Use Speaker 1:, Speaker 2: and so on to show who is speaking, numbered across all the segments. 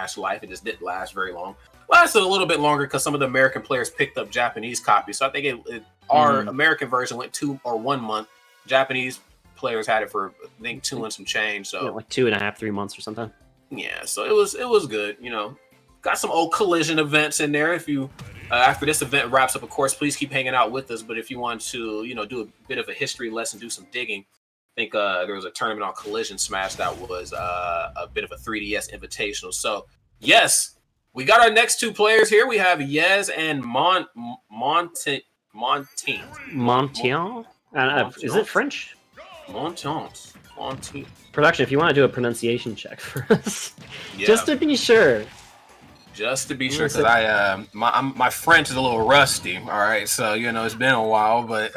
Speaker 1: past life. It just didn't last very long. Lasted a little bit longer because some of the American players picked up Japanese copies. So I think our American version went 2 or 1 month. Japanese players had it for I think 2 and some change. So
Speaker 2: like 2.5, 3 months or something.
Speaker 1: Yeah, so it was good. Got some old Collision events in there. If you after this event wraps up, of course, please keep hanging out with us. But if you want to, do a bit of a history lesson, do some digging. I think there was a tournament on Collision Smash that was a bit of a 3DS invitational. So yes, we got our next 2 players here. We have Yez and Monteant.
Speaker 2: Monteant? Is it French?
Speaker 1: Monteant.
Speaker 2: Production, if you want to do a pronunciation check for us, just to be sure.
Speaker 1: Just to be sure, because my French is a little rusty. All right, so it's been a while, but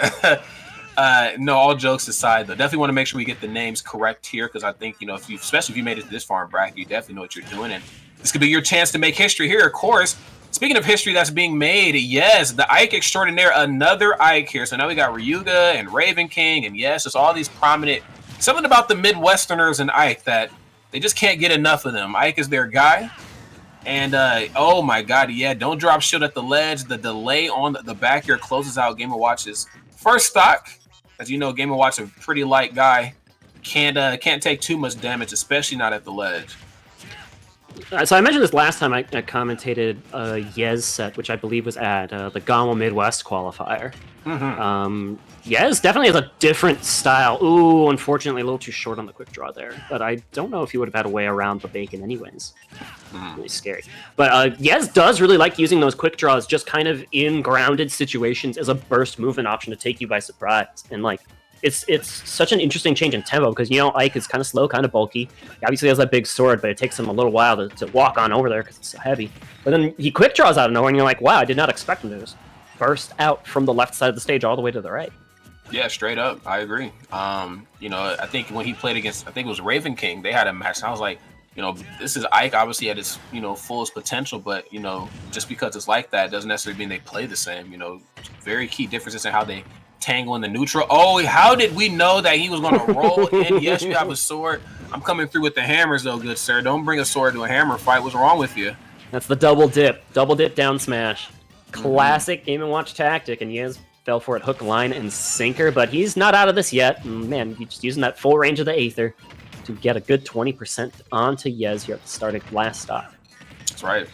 Speaker 1: no. All jokes aside, though, definitely want to make sure we get the names correct here, because I think especially if you made it to this far in bracket, you definitely know what you're doing, and this could be your chance to make history here. Of course, speaking of history that's being made, yes, the Ike extraordinaire, another Ike here. So now we got Ryuga and Raven King, and yes, just all these prominent. Something about the Midwesterners and Ike that they just can't get enough of them. Ike is their guy. And, oh my God, yeah, don't drop shield at the ledge. The delay on the back here closes out Game & Watch's first stock. As you know, Game & Watch is a pretty light guy. Can't take too much damage, especially not at the ledge.
Speaker 2: So I mentioned this last time I commentated Yez set, which I believe was at the GAMO Midwest qualifier. Yez definitely has a different style. Ooh, unfortunately, a little too short on the quick draw there. But I don't know if he would have had a way around the bacon anyways. Really scary. But Yez does really like using those quick draws just kind of in grounded situations as a burst movement option to take you by surprise. And it's such an interesting change in tempo because, Ike is kind of slow, kind of bulky. He obviously has that big sword, but it takes him a little while to walk on over there because it's so heavy. But then he quick draws out of nowhere, and you're like, wow, I did not expect him to just burst out from the left side of the stage all the way to the right.
Speaker 1: Yeah, straight up. I agree. I think when he played against, I think it was Raven King, they had a match, and I was like, this is Ike obviously at his, fullest potential, but, just because it's like that doesn't necessarily mean they play the same. Very key differences in how they tangle in the neutral. Oh, how did we know that he was going to roll in? Yes, you have a sword. I'm coming through with the hammers, though, good sir. Don't bring a sword to a hammer fight. What's wrong with you?
Speaker 2: That's the double dip down smash. Classic Game & Watch tactic, and Yez fell for it hook, line, and sinker, but he's not out of this yet. Man, he's just using that full range of the Aether to get a good 20% onto Yez here at the start of last stop.
Speaker 1: That's right.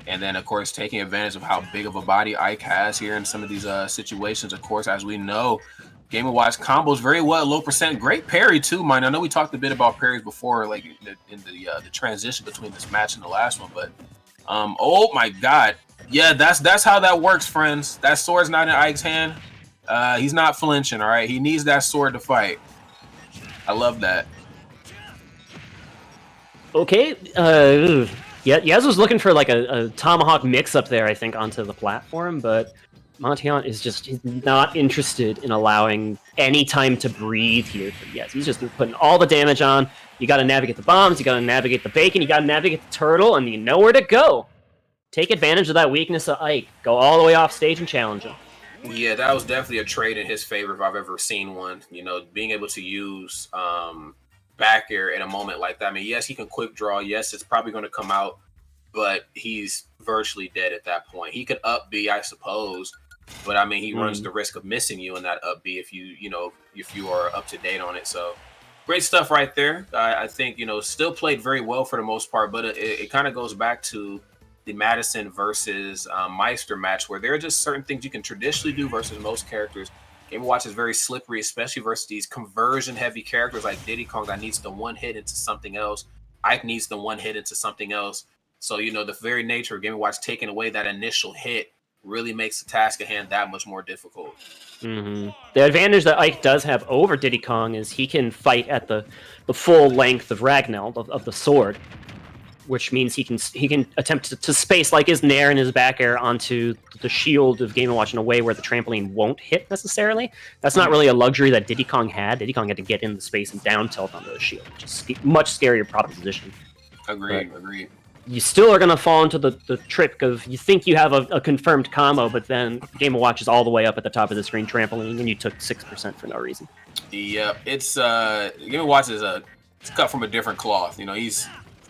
Speaker 1: And then, of course, taking advantage of how big of a body Ike has here in some of these situations. Of course, as we know, Game & Watch combos very well, low percent. Great parry, too, man. I know we talked a bit about parries before, like in the transition between this match and the last one, but oh, my God. Yeah, that's how that works, friends. That sword's not in Ike's hand. He's not flinching, all right? He needs that sword to fight. I love that.
Speaker 2: Okay, Yez was looking for like a tomahawk mix-up there, I think, onto the platform, but Monteant is just not interested in allowing any time to breathe here for Yez. He's just putting all the damage on. You got to navigate the bombs, you got to navigate the bacon, you got to navigate the turtle, and you know where to go. Take advantage of that weakness of Ike. Go all the way off stage and challenge him.
Speaker 1: Yeah, that was definitely a trade in his favor if I've ever seen one. Being able to use back air in a moment like that. I mean, yes, he can quick draw. Yes, it's probably going to come out, but he's virtually dead at that point. He could up B, I suppose, but I mean, he runs the risk of missing you in that up B if you are up to date on it. So great stuff right there. I think, still played very well for the most part, but it kind of goes back to the Madison versus Meister match where there are just certain things you can traditionally do versus most characters. Game & Watch is very slippery, especially versus these conversion-heavy characters like Diddy Kong that needs the one hit into something else. Ike needs the one hit into something else. So, the very nature of Game & Watch taking away that initial hit really makes the task at hand that much more difficult.
Speaker 2: The advantage that Ike does have over Diddy Kong is he can fight at the full length of Ragnell, of the sword, which means he can attempt to space like his nair and his back air onto the shield of Game & Watch in a way where the trampoline won't hit necessarily. That's not really a luxury that Diddy Kong had. Diddy Kong had to get in the space and down tilt onto the shield, which is much scarier proposition.
Speaker 1: Agreed.
Speaker 2: You still are going to fall into the trick of you think you have a confirmed combo, but then Game & Watch is all the way up at the top of the screen trampoline, and you took 6% for no reason.
Speaker 1: Yeah, it's Game & Watch is it's cut from a different cloth. He's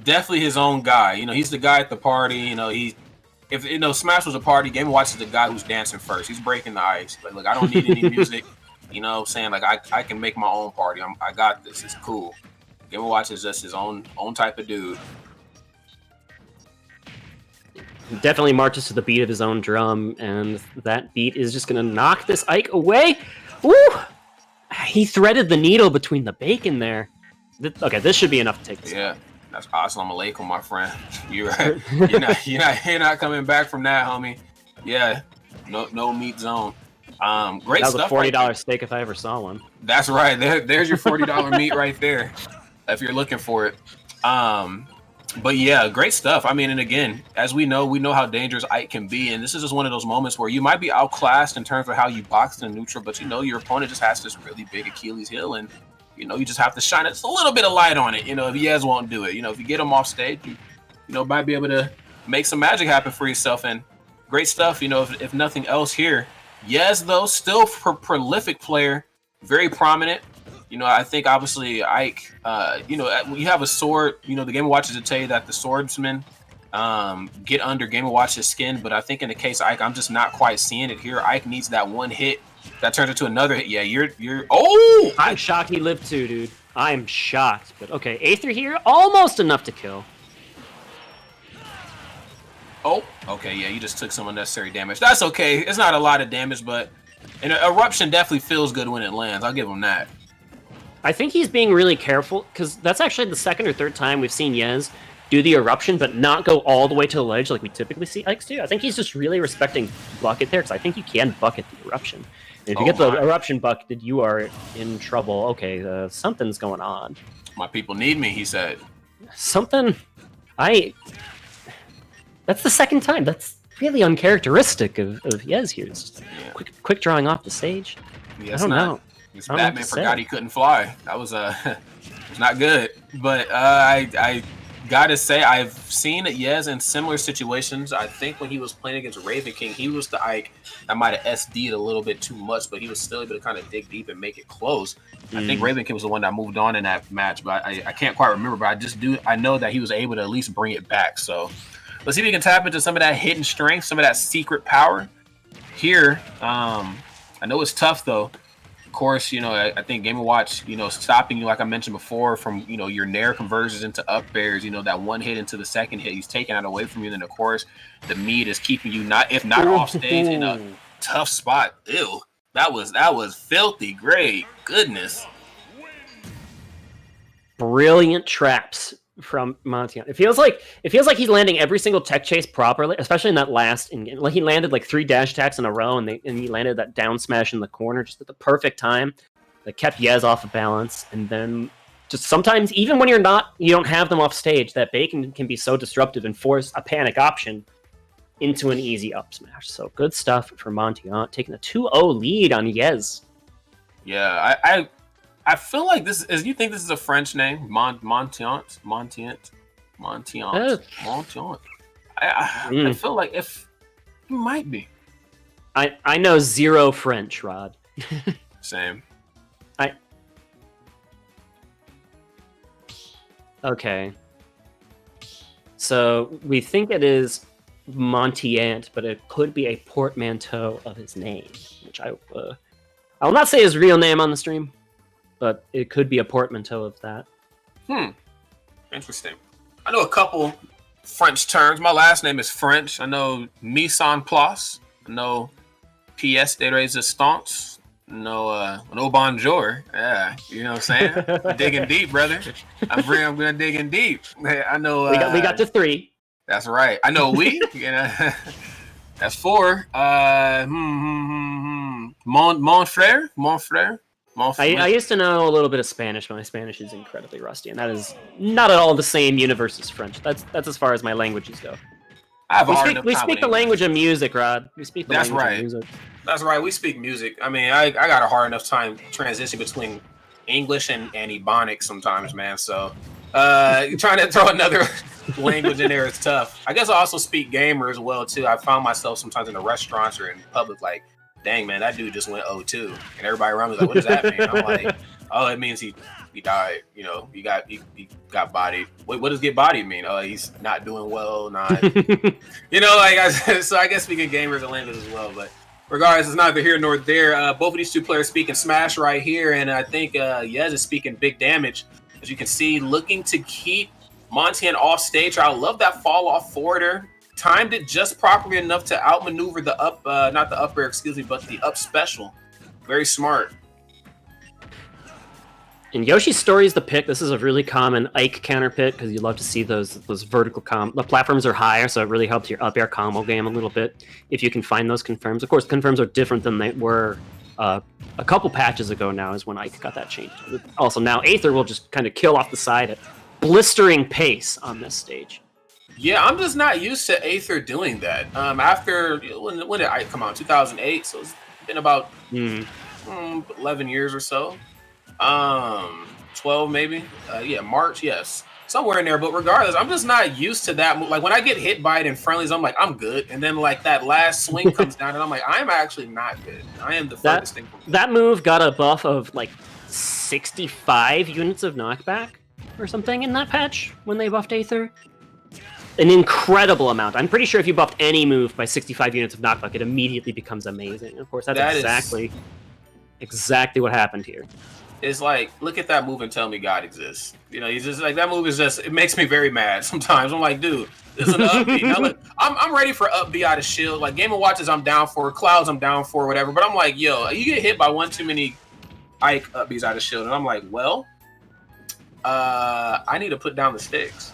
Speaker 1: definitely his own guy. You know, he's the guy at the party. You know, if you know Smash was a party, Game & Watch is the guy who's dancing first. He's breaking the ice. Like, look, I don't need any music. You know, saying like I can make my own party. I got this. It's cool. Game & Watch is just his own type of dude.
Speaker 2: He definitely marches to the beat of his own drum, and that beat is just gonna knock this Ike away. Woo! He threaded the needle between the bacon there. Okay, this should be enough to take this.
Speaker 1: Yeah. That's assalamu alaikum, my friend. You're you're not coming back from that, homie. Yeah, no meat zone. Great
Speaker 2: that was
Speaker 1: stuff.
Speaker 2: A $40 steak if I ever saw one.
Speaker 1: That's right. There's your $40 meat right there, if you're looking for it. But yeah, great stuff. I mean, and again, as we know how dangerous Ike can be, and this is just one of those moments where you might be outclassed in terms of how you boxed in neutral, but you know your opponent just has this really big Achilles heel, and you know, you just have to shine just a little bit of light on it. You know, if Yez won't do it, you know, if you get him off stage, you know, might be able to make some magic happen for yourself. And great stuff, you know, if nothing else here. Yez, though, still prolific player, very prominent. You know, I think obviously Ike, you know, you have a sword, you know, the Game & Watch will tell you that the swordsmen get under Game & Watch's skin. But I think in the case of Ike, I'm just not quite seeing it here. Ike needs that one hit that turns into another hit. Yeah, you're. Oh!
Speaker 2: I'm shocked he lived too, dude. I'm shocked. But okay, Aether here, almost enough to kill.
Speaker 1: Oh, okay, yeah, you just took some unnecessary damage. That's okay. It's not a lot of damage, but an eruption definitely feels good when it lands. I'll give him that.
Speaker 2: I think he's being really careful, because that's actually the second or third time we've seen Yez do the eruption, but not go all the way to the ledge like we typically see Ikes do. I think he's just really respecting bucket there, because I think you can bucket the eruption. And if you get the eruption bucketed, you are in trouble. Okay, something's going on.
Speaker 1: My people need me, he said.
Speaker 2: Something... That's the second time. That's really uncharacteristic of Yez here. It's just quick drawing off the stage.
Speaker 1: Yeah,
Speaker 2: I don't know.
Speaker 1: This Batman forgot he couldn't fly. That was it's not good. But I gotta say, I've seen Yez in similar situations. I think when he was playing against Raven King, he was the Ike that might have SD'd a little bit too much, but he was still able to kind of dig deep and make it close. I think Raven King was the one that moved on in that match, but I can't quite remember. But I know that he was able to at least bring it back. So let's see if we can tap into some of that hidden strength, some of that secret power here. I know it's tough though. Of course, you know, I think Game & Watch, you know, stopping you, like I mentioned before, from, you know, your Nair conversions into up bears, you know, that one hit into the second hit, he's taking that away from you. And then, of course, the meat is keeping you if not off stage, in a tough spot. Ew, that was filthy. Great goodness.
Speaker 2: Brilliant traps from Monteant. It feels like he's landing every single tech chase properly, especially in that last in-game. Like he landed like 3 dash attacks in a row, and he landed that down smash in the corner just at the perfect time that kept Yez off of balance. And then just sometimes, even when you don't have them off stage, that bacon can be so disruptive and force a panic option into an easy up smash. So good stuff for Monteant, taking a 2-0 lead on Yez.
Speaker 1: Yeah, I feel like this is. You think this is a French name? Monteant. I feel like it might be.
Speaker 2: I know zero French, Rod.
Speaker 1: Same.
Speaker 2: Okay. So we think it is Monteant, but it could be a portmanteau of his name, which I will not say his real name on the stream, but it could be a portmanteau of that.
Speaker 1: Interesting. I know a couple French terms. My last name is French. I know mise en place. I know pièce de résistance. No bonjour. Yeah, you know what I'm saying? I'm digging deep, brother. I'm gonna digging deep. I know.
Speaker 2: We got to 3.
Speaker 1: That's right. I know we. You know, that's 4. Mon frère.
Speaker 2: I used to know a little bit of Spanish, but my Spanish is incredibly rusty, and that is not at all the same universe as French. That's as far as my languages go. We speak the language of music, Rod. We speak the language of music.
Speaker 1: That's right. We speak music. I mean, I got a hard enough time transitioning between English and Ebonics sometimes, man. So trying to throw another language in there is tough. I guess I also speak gamer as well, too. I found myself sometimes in the restaurants or in public like, dang, man, that dude just went 0-2. And everybody around me was like, what does that mean? I'm like, oh, it means he he died. You know, he got bodied. What does get bodied mean? He's not doing well, not you know, like so I guess speaking gamers and language as well, but regardless, it's neither here nor there. Both of these two players speaking Smash right here, and I think Yez is speaking big damage, as you can see, looking to keep Monteant off stage. I love that fall off forwarder. Timed it just properly enough to outmaneuver the up, not the up air, excuse me, but the up special. Very smart.
Speaker 2: And Yoshi's Story is the pick. This is a really common Ike counter pick because you love to see those vertical the platforms are higher, so it really helps your up air combo game a little bit if you can find those confirms. Of course, confirms are different than they were a couple patches ago now is when Ike got that changed. Also, now Aether will just kind of kill off the side at blistering pace on this stage.
Speaker 1: Yeah, I'm just not used to Aether doing that. After, when did Ike come out? 2008, so it's been about 11 years or so. 12 maybe. Yeah, March, yes. Somewhere in there, but regardless, I'm just not used to that. Like when I get hit by it in friendlies, I'm like, I'm good. And then like that last swing comes down and I'm like, I'm actually not good. I am the furthest thing from
Speaker 2: that move got a buff of like 65 units of knockback or something in that patch when they buffed Aether. An incredible amount. I'm pretty sure if you buffed any move by 65 units of knockback, it immediately becomes amazing. Of course, that's exactly what happened here.
Speaker 1: It's like, look at that move and tell me God exists. You know, he's just like, that move is just, it makes me very mad sometimes. I'm like, dude, this is an up B. Now, look, I'm ready for up B out of shield. Like, Game & Watches, I'm down for. Clouds, I'm down for, whatever. But I'm like, yo, you get hit by one too many Ike up Bs out of shield. And I'm like, well, I need to put down the sticks.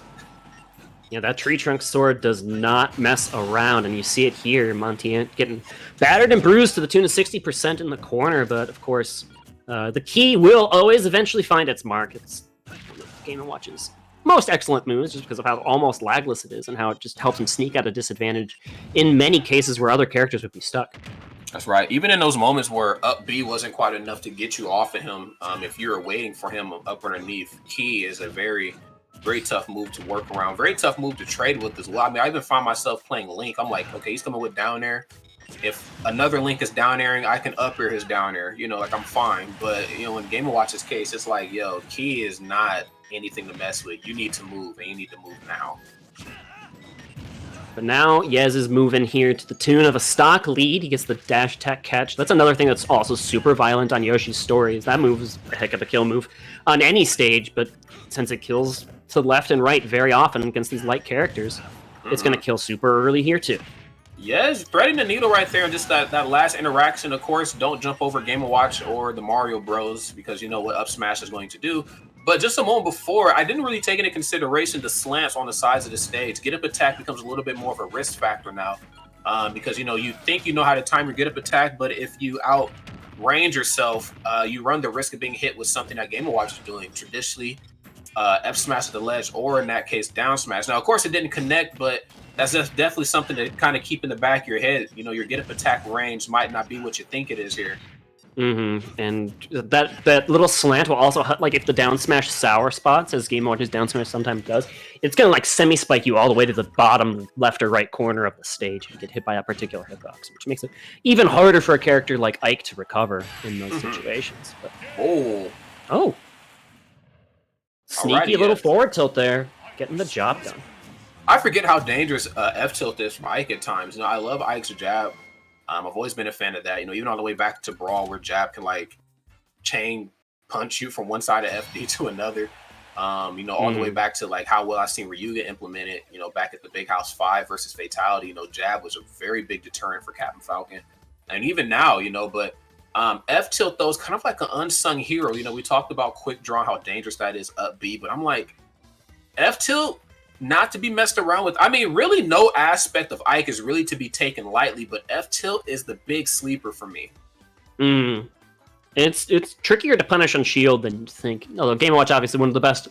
Speaker 2: Yeah, that tree trunk sword does not mess around, and you see it here. Monteant getting battered and bruised to the tune of 60% in the corner, but of course, the key will always eventually find its mark. It's Game & Watch's most excellent moves, just because of how almost lagless it is, and how it just helps him sneak out a disadvantage in many cases where other characters would be stuck.
Speaker 1: That's right. Even in those moments where up B wasn't quite enough to get you off of him, if you're waiting for him up underneath, key is a very tough move to work around. Very tough move to trade with as well. I mean, I even find myself playing Link. I'm like, okay, he's coming with down air. If another Link is down airing, I can up air his down air. You know, like I'm fine. But, you know, in Game & Watch's case, it's like, yo, key is not anything to mess with. You need to move, and you need to move now.
Speaker 2: But now Yez is moving here to the tune of a stock lead. He gets the dash attack catch. That's another thing that's also super violent on Yoshi's Stories. That move is a heck of a kill move on any stage, but since it kills to left and right very often against these light characters, it's going to kill super early here too.
Speaker 1: Yes, threading the needle right there, and just that last interaction. Of course, don't jump over Game & Watch or the Mario Bros, because you know what up smash is going to do. But just a moment before, I didn't really take into consideration the slants on the sides of the stage. Get up attack becomes a little bit more of a risk factor now, because you know you think you know how to time your get up attack, but if you outrange yourself, you run the risk of being hit with something that Game & Watch is doing traditionally. F smash to the ledge, or in that case, down smash. Now, of course, it didn't connect, but that's definitely something to kind of keep in the back of your head. You know, your get up attack range might not be what you think it is here.
Speaker 2: And that little slant will also, like, if the down smash sour spots, as Game & Watch's down smash sometimes does, it's gonna like semi spike you all the way to the bottom left or right corner of the stage and get hit by a particular hitbox, which makes it even harder for a character like Ike to recover in those situations. But, oh. Sneaky little forward tilt there, getting the job done.
Speaker 1: I forget how dangerous F tilt is from Ike at times. You know, I love Ike's jab. I've always been a fan of that. You know, even on the way back to Brawl, where jab can like chain punch you from one side of FD to another. You know, all the way back to like how well I've seen Ryuga implement it. You know, back at the Big House 5 versus Fatality. You know, jab was a very big deterrent for Captain Falcon, and even now, you know, but. F tilt though is kind of like an unsung hero. You know, we talked about quick draw, how dangerous that is up B, but I'm like, F tilt not to be messed around with. I mean, really no aspect of Ike is really to be taken lightly, but F tilt is the big sleeper for me.
Speaker 2: It's trickier to punish on shield than you think. Although Game & Watch obviously one of the best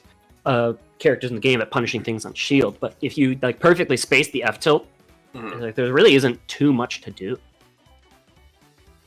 Speaker 2: characters in the game at punishing things on shield, but if you like perfectly space the F tilt, like, there really isn't too much to do.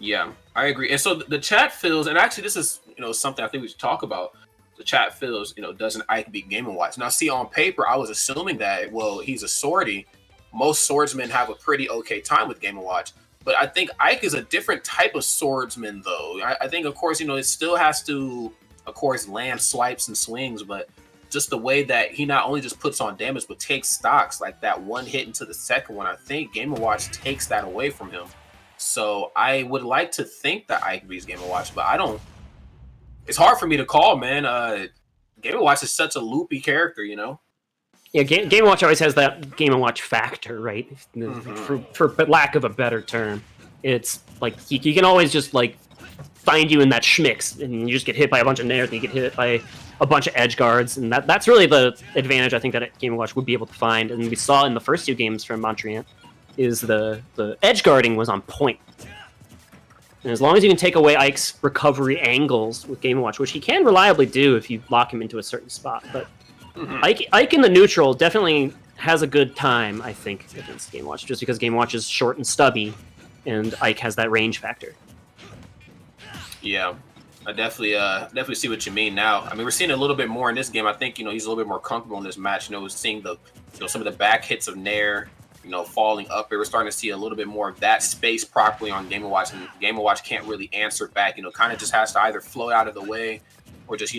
Speaker 1: Yeah, I agree. And so the chat feels, and actually this is, you know, something I think we should talk about. The chat feels, you know, doesn't Ike beat Game & Watch? Now, see, on paper, I was assuming that, well, he's a swordy. Most swordsmen have a pretty okay time with Game & Watch. But I think Ike is a different type of swordsman, though. I think, of course, you know, it still has to of course, land swipes and swings, but just the way that he not only just puts on damage, but takes stocks, like that one hit into the second one. I think Game & Watch takes that away from him. So I would like to think that Ike beats Game & Watch, but I don't. It's hard for me to call, man. Game & Watch is such a loopy character, you know?
Speaker 2: Yeah, Game & Watch always has that Game & Watch factor, right? For lack of a better term. It's like he can always just like find you in that schmicks, and you just get hit by a bunch of nairs, and you get hit by a bunch of edge guards, and that's really the advantage I think that Game & Watch would be able to find. And we saw in the first 2 games from Monteant is the edge guarding was on point. And as long as you can take away Ike's recovery angles with Game & Watch, which he can reliably do if you lock him into a certain spot, but Ike in the neutral definitely has a good time, I think, against Game & Watch, just because Game & Watch is short and stubby, and Ike has that range factor.
Speaker 1: Yeah, I definitely see what you mean now. I mean, we're seeing a little bit more in this game. I think, he's a little bit more comfortable in this match. We're seeing some of the back hits of Nair, falling up. We're starting to see a little bit more of that space properly on Game & Watch, and Game & Watch can't really answer back. Kind of just has to either float out of the way or just,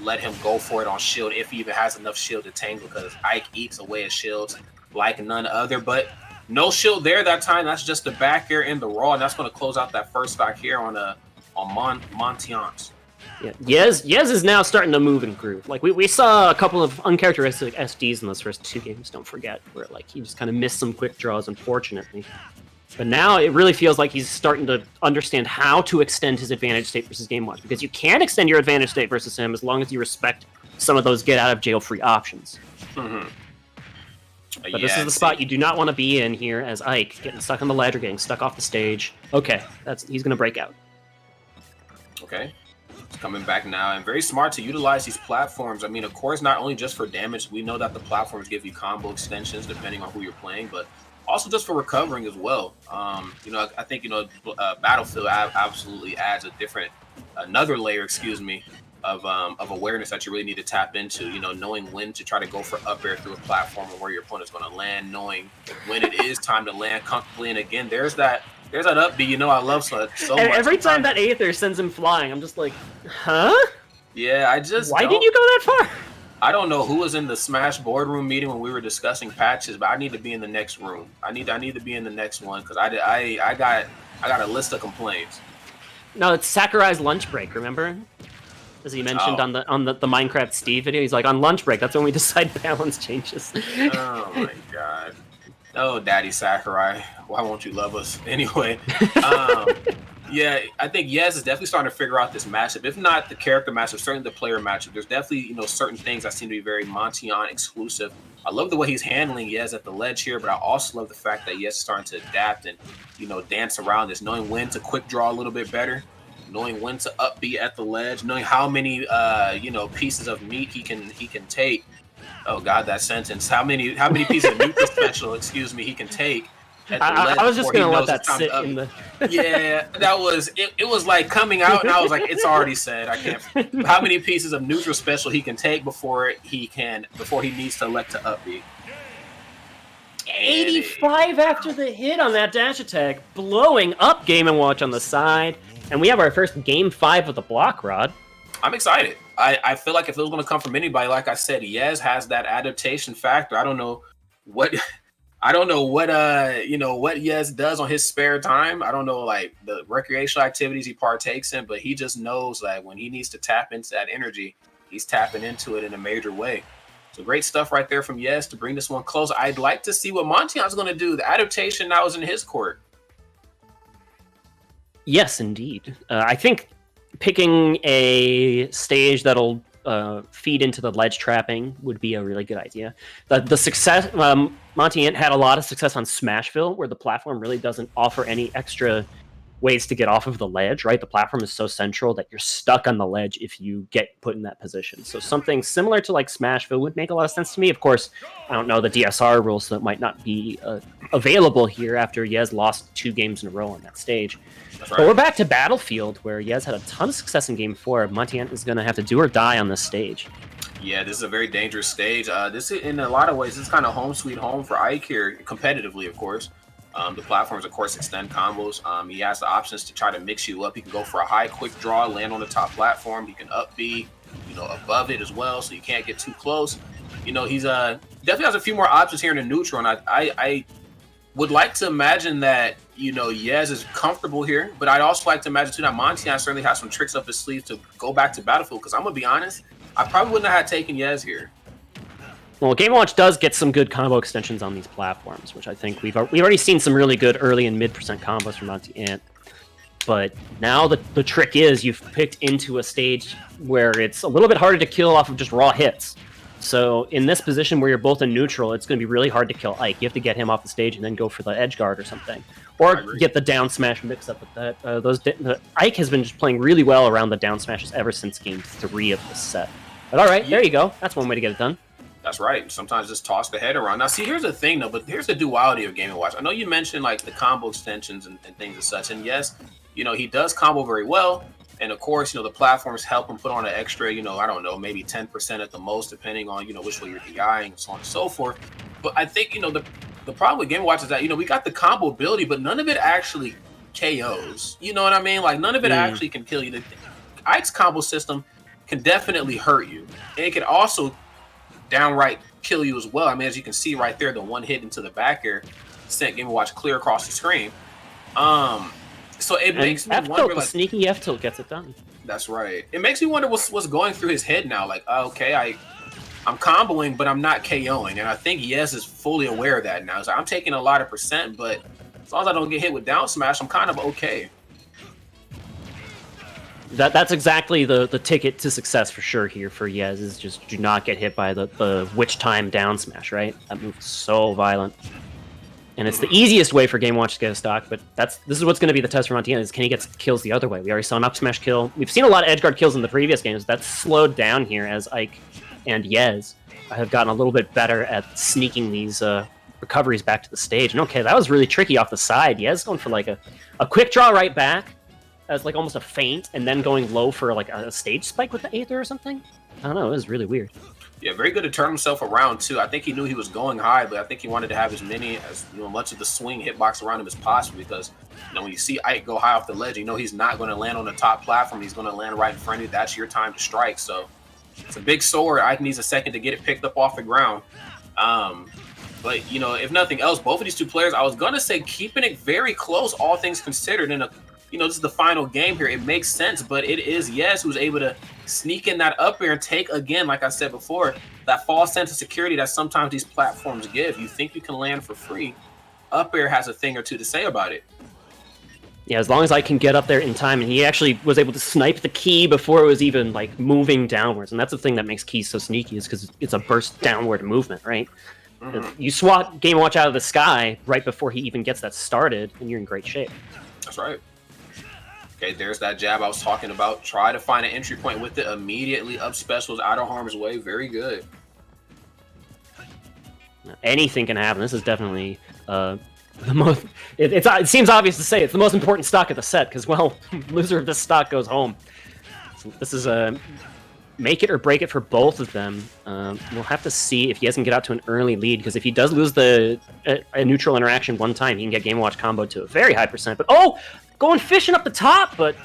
Speaker 1: let him go for it on shield if he even has enough shield to tangle, because Ike eats away at shields like none other. But no shield there that time. That's just the back air in the raw, and that's going to close out that first stock here on Monteant.
Speaker 2: Yeah, Yez is now starting to move and groove. Like we saw a couple of uncharacteristic SDs in those first 2 games. Don't forget, where like he just kind of missed some quick draws, unfortunately. But now it really feels like he's starting to understand how to extend his advantage state versus Game Watch, because you can extend your advantage state versus him as long as you respect some of those get out of jail free options. But this is the spot you do not want to be in here as Ike, getting stuck on the ledge or getting stuck off the stage. Okay, he's going to break out.
Speaker 1: Okay. It's coming back now, and very smart to utilize these platforms. I mean, of course, not only just for damage. We know that the platforms give you combo extensions depending on who you're playing, but also just for recovering as well. I think, Battlefield absolutely adds another layer, of awareness that you really need to tap into, knowing when to try to go for up air through a platform and where your opponent's going to land, knowing when it is time to land comfortably. And again, there's that up B, I love so much.
Speaker 2: And every time that Aether sends him flying, I'm just like, huh?
Speaker 1: Yeah,
Speaker 2: Why did you go that far?
Speaker 1: I don't know who was in the Smash boardroom meeting when we were discussing patches, but I need to be in the next room. I need to be in the next one, because I got a list of complaints.
Speaker 2: No, it's Sakurai's lunch break, remember? As he mentioned on the Minecraft Steve video, he's like, on lunch break, that's when we decide balance changes.
Speaker 1: Oh my god. Oh, Daddy Sakurai, why won't you love us? Anyway, yeah, I think Yez is definitely starting to figure out this matchup. If not the character matchup, certainly the player matchup. There's definitely, certain things that seem to be very Monteant exclusive. I love the way he's handling Yez at the ledge here, but I also love the fact that Yez is starting to adapt and, dance around this, knowing when to quick draw a little bit better, knowing when to up B at the ledge, knowing how many, pieces of meat he can take. Oh God, that sentence. How many pieces of neutral special, he can take at the ledge?
Speaker 2: I was just gonna let that sit in the.
Speaker 1: Yeah, that was it. It was like coming out, and I was like, it's already said. I can't. How many pieces of neutral special he can take before he needs to elect to up B?
Speaker 2: 85 after the hit on that dash attack, blowing up Game & Watch on the side, and we have our first Game 5 of the block, Rod.
Speaker 1: I'm excited. I feel like if it was going to come from anybody, like I said, Yez has that adaptation factor. I don't know what Yez does on his spare time. I don't know like the recreational activities he partakes in, but he just knows that when he needs to tap into that energy, he's tapping into it in a major way. So great stuff right there from Yez to bring this one close. I'd like to see what Monteant's going to do. The adaptation now is in his court.
Speaker 2: Yes, indeed. I think picking a stage that'll feed into the ledge trapping would be a really good idea. The success, Monteant had a lot of success on Smashville, where the platform really doesn't offer any extra ways to get off of the ledge, right? The platform is so central that you're stuck on the ledge if you get put in that position. So something similar to like Smashville would make a lot of sense to me. Of course, I don't know the DSR rules, so it might not be available here after Yez lost 2 games in a row on that stage. Right. But we're back to Battlefield, where Yez had a ton of success in Game 4. Monteant is going to have to do or die on this stage.
Speaker 1: Yeah, this is a very dangerous stage. This, in a lot of ways, this is kind of home sweet home for Ike here, competitively, of course. The platforms, of course, extend combos. He has the options to try to mix you up. He can go for a high quick draw, land on the top platform. He can up B, above it as well, so you can't get too close. He's definitely has a few more options here in the neutral, and I would like to imagine that Yez is comfortable here, but I'd also like to imagine too that Monteant certainly has some tricks up his sleeve to go back to Battlefield. Because I'm gonna be honest, I probably wouldn't have had taken Yez here.
Speaker 2: Well, Game & Watch does get some good combo extensions on these platforms, which I think we've already seen some really good early and mid percent combos from Monteant. But now the trick is you've picked into a stage where it's a little bit harder to kill off of just raw hits. So in this position where you're both in neutral, it's going to be really hard to kill Ike. You have to get him off the stage and then go for the edge guard or something, or get the down smash mix up with that. Ike has been just playing really well around the down smashes ever since game 3 of the set. But all right, there you go. That's one way to get it done.
Speaker 1: That's right. Sometimes just toss the head around. Now, see, here's the thing, though, but here's the duality of Game & Watch. I know you mentioned, like, the combo extensions and things as such, and yes, he does combo very well, and, of course, the platforms help him put on an extra, I don't know, maybe 10% at the most, depending on, which way you're DIing and so on and so forth. But I think, the problem with Game & Watch is that, we got the combo ability, but none of it actually KOs. You know what I mean? Like, none of it actually can kill you. Ike's combo system can definitely hurt you, and it can also downright kill you as well. I mean, as you can see right there, the one hit into the back air sent Game & Watch clear across the screen. So it makes me wonder, like,
Speaker 2: sneaky F tilt gets it done.
Speaker 1: That's right. It makes me wonder what's going through his head now. Like, okay, I'm comboing, but I'm not KOing, and I think Yez is fully aware of that now. He's like, I'm taking a lot of percent, but as long as I don't get hit with down smash, I'm kind of okay.
Speaker 2: That's exactly the ticket to success for sure here for Yez, is just do not get hit by the witch time down smash, right? That move is so violent. And it's the easiest way for Game Watch to get a stock, but this is what's going to be the test for Monteant, is can he get kills the other way? We already saw an up smash kill. We've seen a lot of edgeguard kills in the previous games. That's slowed down here as Ike and Yez have gotten a little bit better at sneaking these recoveries back to the stage. And okay, that was really tricky off the side. Yez going for like a quick draw right back as like almost a feint, and then going low for like a stage spike with the Aether or something. I don't know, it was really weird.
Speaker 1: Yeah, very good to turn himself around too. I think he knew he was going high, but I think he wanted to have as much of the swing hitbox around him as possible, because when you see Ike go high off the ledge, he's not going to land on the top platform. He's going to land right in front of you. That's your time to strike. So it's a big sword. Ike needs a second to get it picked up off the ground. But if nothing else, both of these two players, I was going to say keeping it very close, all things considered. In this is the final game here. It makes sense, but it is Yez who's able to sneak in that up air and take, again, like I said before, that false sense of security that sometimes these platforms give. You think you can land for free. Up air has a thing or two to say about it.
Speaker 2: Yeah, as long as I can get up there in time, and he actually was able to snipe the key before it was even like moving downwards. And that's the thing that makes keys so sneaky, is because it's a burst downward movement, right? Mm-hmm. You swat Game Watch out of the sky right before he even gets that started, and you're in great shape.
Speaker 1: That's right. Okay, there's that jab I was talking about. Try to find an entry point with it immediately. Up specials out of harm's way. Very good.
Speaker 2: Anything can happen. This is definitely the most... It seems obvious to say it's the most important stock of the set, because, well, loser of this stock goes home. So this is a make it or break it for both of them. We'll have to see if he doesn't get out to an early lead, because if he does lose a neutral interaction one time, he can get Game Watch combo to a very high percent. But, oh! Going fishing up the top, but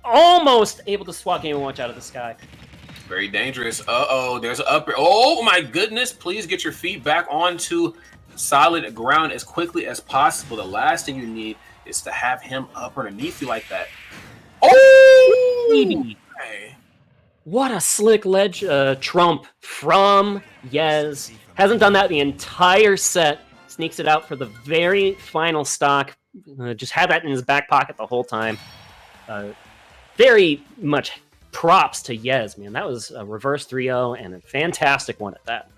Speaker 2: almost able to swat Game & Watch out of the sky.
Speaker 1: Very dangerous. Uh-oh, there's an upper. Oh, my goodness. Please get your feet back onto solid ground as quickly as possible. The last thing you need is to have him up underneath you like that. Oh!
Speaker 2: Okay. What a slick ledge trump from Yez. Hasn't done that the entire set. Sneaks it out for the very final stock. Just had that in his back pocket the whole time. Very much props to Yez, man. That was a reverse 3-0 and a fantastic one at that.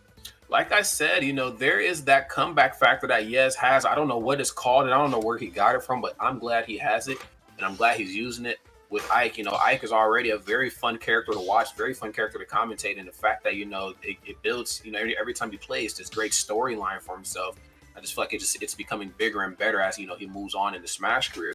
Speaker 1: Like I said, there is that comeback factor that Yez has. I don't know what it's called, and I don't know where he got it from, but I'm glad he has it, and I'm glad he's using it with Ike. Ike is already a very fun character to watch, very fun character to commentate, and the fact that, it builds, every time he plays this great storyline for himself. I just feel like it's becoming bigger and better as he moves on in the Smash career.